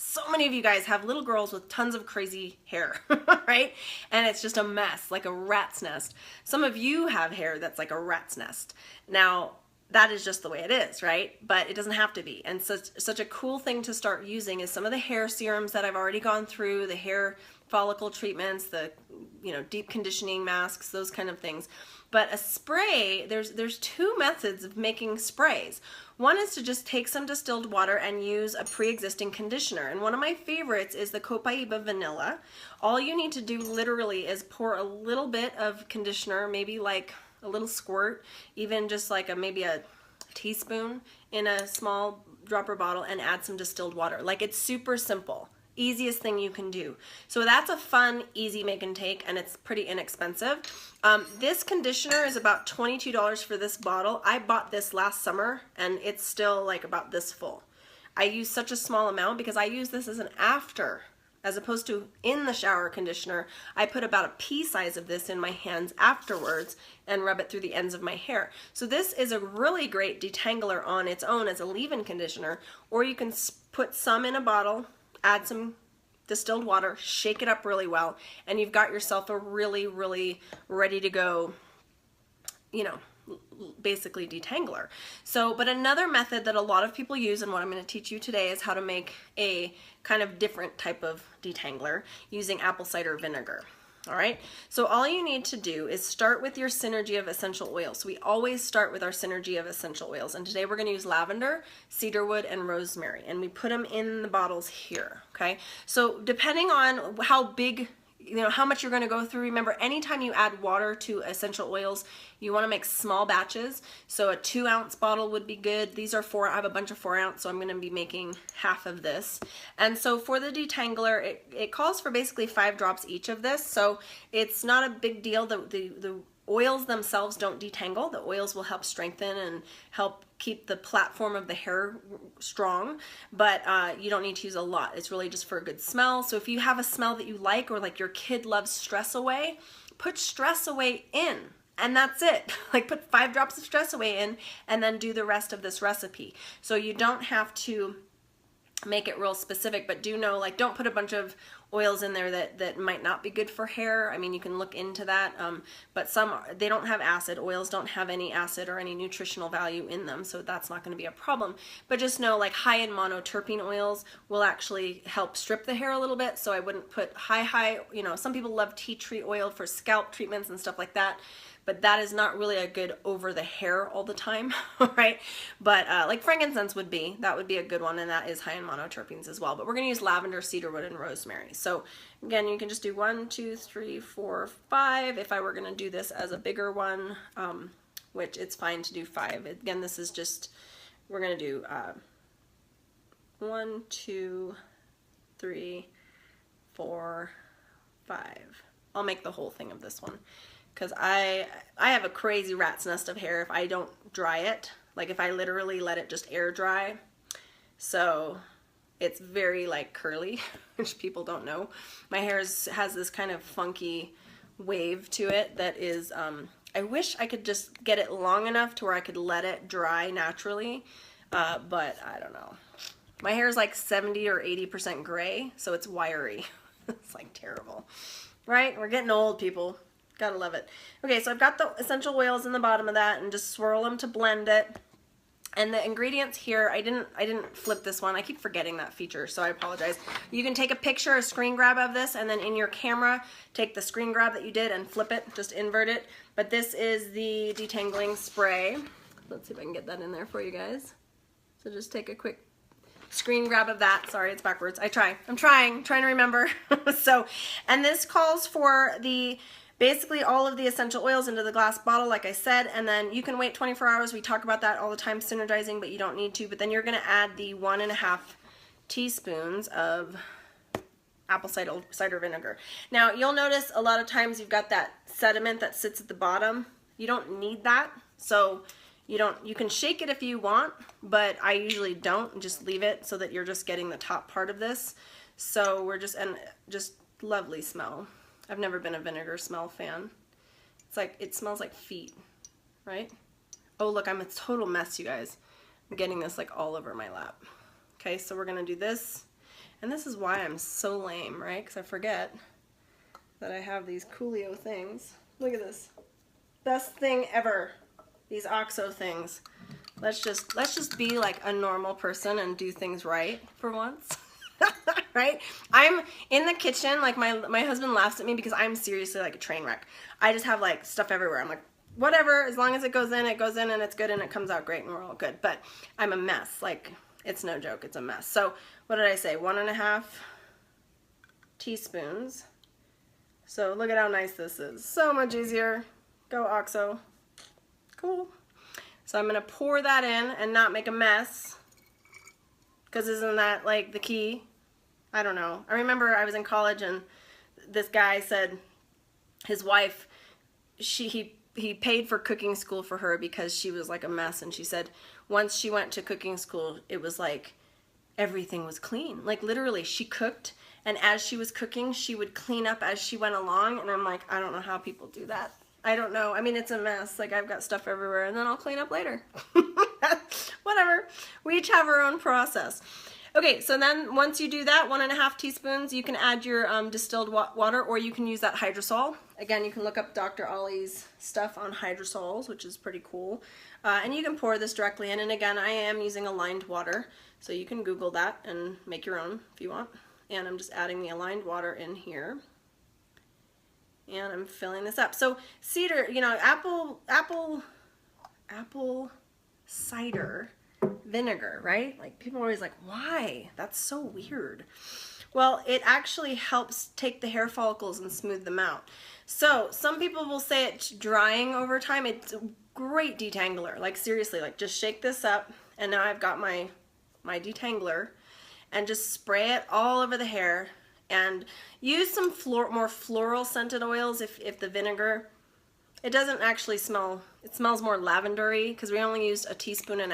So many of you guys have little girls with tons of crazy hair, right? And it's just a mess, like a rat's nest. Some of you have hair that's like a rat's nest. Now, that is just the way it is, right? But it doesn't have to be. And such a cool thing to start using is some of the hair serums that I've already gone through, the hair follicle treatments, the deep conditioning masks, those kind of things. But a spray, there's two methods of making sprays. One is to just take some distilled water and use a pre-existing conditioner. And one of my favorites is the Copaiba Vanilla. All you need to do literally is pour a little bit of conditioner, maybe like a little squirt, even just like maybe a teaspoon in a small dropper bottle, and add some distilled water. Like, it's super simple. Easiest thing you can do. So that's a fun, easy make and take, and it's pretty inexpensive. This conditioner is about $22 for this bottle. I bought this last summer and it's still like about this full. I use such a small amount because I use this as an after, as opposed to in the shower conditioner. I put about a pea size of this in my hands afterwards and rub it through the ends of my hair. So this is a really great detangler on its own as a leave-in conditioner, or you can put some in a bottle, add some distilled water, shake it up really well, and you've got yourself a really, really ready to go, basically detangler. So, but another method that a lot of people use, and what I'm going to teach you today, is how to make a kind of different type of detangler using apple cider vinegar. All right, so all you need to do is start with your synergy of essential oils. So we always start with our synergy of essential oils, and today we're going to use lavender, cedarwood, and rosemary, and we put them in the bottles here. Okay, so depending on how big, how much you're going to go through, remember, anytime you add water to essential oils, you want to make small batches. So a 2-ounce bottle would be good. These are 4. I have a bunch of 4-ounce, so I'm going to be making half of this. And so for the detangler, it calls for basically 5 drops each of this. So it's not a big deal. The oils themselves don't detangle. The oils will help strengthen and help keep the platform of the hair strong, but you don't need to use a lot. It's really just for a good smell. So if you have a smell that you like, or like your kid loves Stress Away, put Stress Away in, and that's it. Like, put 5 drops of Stress Away in, and then do the rest of this recipe. So you don't have to make it real specific, but do know, like, don't put a bunch of oils in there that might not be good for hair. I mean, you can look into that, but they don't have acid. Oils don't have any acid or any nutritional value in them, so that's not going to be a problem. But just know, like, high in monoterpene oils will actually help strip the hair a little bit, so I wouldn't put high, some people love tea tree oil for scalp treatments and stuff like that, but that is not really a good over the hair all the time, right? But like frankincense would be, that would be a good one, and that is high in monoterpenes as well. But we're going to use lavender, cedarwood, and rosemary. So again, you can just do 1, 2, 3, 4, 5. If I were going to do this as a bigger one, which it's fine to do 5. Again, this is just, we're going to do 1, 2, 3, 4, 5. I'll make the whole thing of this one, because I have a crazy rat's nest of hair if I don't dry it. Like, if I literally let it just air dry. So it's very like curly, which people don't know. My hair has this kind of funky wave to it that is, I wish I could just get it long enough to where I could let it dry naturally, but I don't know. My hair is like 70 or 80% gray, so it's wiry. It's like terrible, right? We're getting old, people. Gotta love it. Okay, so I've got the essential oils in the bottom of that, and just swirl them to blend it. And the ingredients here, I didn't flip this one. I keep forgetting that feature, so I apologize. You can take a picture, a screen grab of this, and then in your camera, take the screen grab that you did and flip it, just invert it. But this is the detangling spray. Let's see if I can get that in there for you guys. So just take a quick screen grab of that. Sorry, it's backwards. I'm trying to remember. So, and this calls for basically all of the essential oils into the glass bottle, like I said, and then you can wait 24 hours. We talk about that all the time, synergizing, but you don't need to. But then you're going to add the 1.5 teaspoons of apple cider vinegar. Now, you'll notice a lot of times you've got that sediment that sits at the bottom. You don't need that, so you can shake it if you want, but I usually don't, just leave it so that you're just getting the top part of this. So we're just lovely smell. I've never been a vinegar smell fan. It's like, it smells like feet, right? Oh, look, I'm a total mess, you guys. I'm getting this like all over my lap. Okay, so we're gonna do this, And this is why I'm so lame, right? Because I forget that I have these Coolio things. Look at this. Best thing ever. These OXO things. Let's just be like a normal person and do things right for once. Right? I'm in the kitchen, like my husband laughs at me because I'm seriously like a train wreck. I just have like stuff everywhere. I'm like, whatever, as long as it goes in and it's good and it comes out great and we're all good. But I'm a mess. Like, it's no joke, it's a mess. So what did I say? 1.5 teaspoons. So look at how nice this is. So much easier. Go OXO. Cool. So I'm gonna pour that in and not make a mess. Because isn't that like the key? I don't know. I remember I was in college and this guy said his wife, he paid for cooking school for her because she was like a mess, and she said once she went to cooking school, it was like everything was clean. Like literally, she cooked, and as she was cooking, she would clean up as she went along, and I'm like, I don't know how people do that. I don't know. I mean, it's a mess. Like, I've got stuff everywhere, and then I'll clean up later. Whatever. We each have our own process. Okay, so then once you do that, 1.5 teaspoons, you can add your distilled water, or you can use that hydrosol. Again, you can look up Dr. Ollie's stuff on hydrosols, which is pretty cool. And you can pour this directly in. And again, I am using aligned water, so you can Google that and make your own if you want. And I'm just adding the aligned water in here. And I'm filling this up. So cedar, you know, apple cider vinegar, right? Like, people are always like, why? That's so weird. Well, it actually helps take the hair follicles and smooth them out. So some people will say it's drying over time. It's a great detangler. Like, seriously, like, just shake this up, and now I've got my detangler, and just spray it all over the hair, and use some more floral scented oils if the vinegar, it doesn't actually smell, it smells more lavendery because we only used 1.5 teaspoons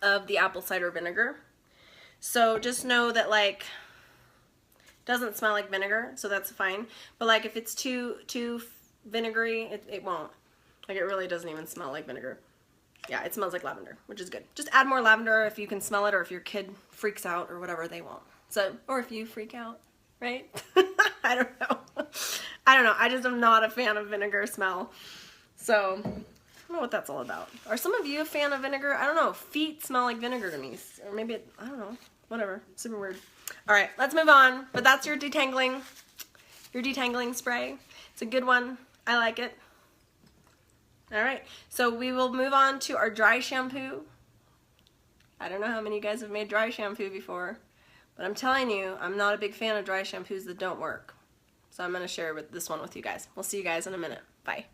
of the apple cider vinegar. So just know that, like, it doesn't smell like vinegar, so that's fine. But like, if it's too vinegary, it won't. Like, it really doesn't even smell like vinegar. Yeah, it smells like lavender, which is good. Just add more lavender if you can smell it, or if your kid freaks out or whatever, they won't. So, or if you freak out, right? I don't know. I don't know. I just am not a fan of vinegar smell. So, I don't know what that's all about. Are some of you a fan of vinegar? I don't know. Feet smell like vinegar to me. Or maybe, I don't know. Whatever. Super weird. All right, let's move on. But that's your detangling spray. It's a good one. I like it. All right, so we will move on to our dry shampoo. I don't know how many of you guys have made dry shampoo before, but I'm telling you, I'm not a big fan of dry shampoos that don't work. So I'm going to share this one with you guys. We'll see you guys in a minute. Bye.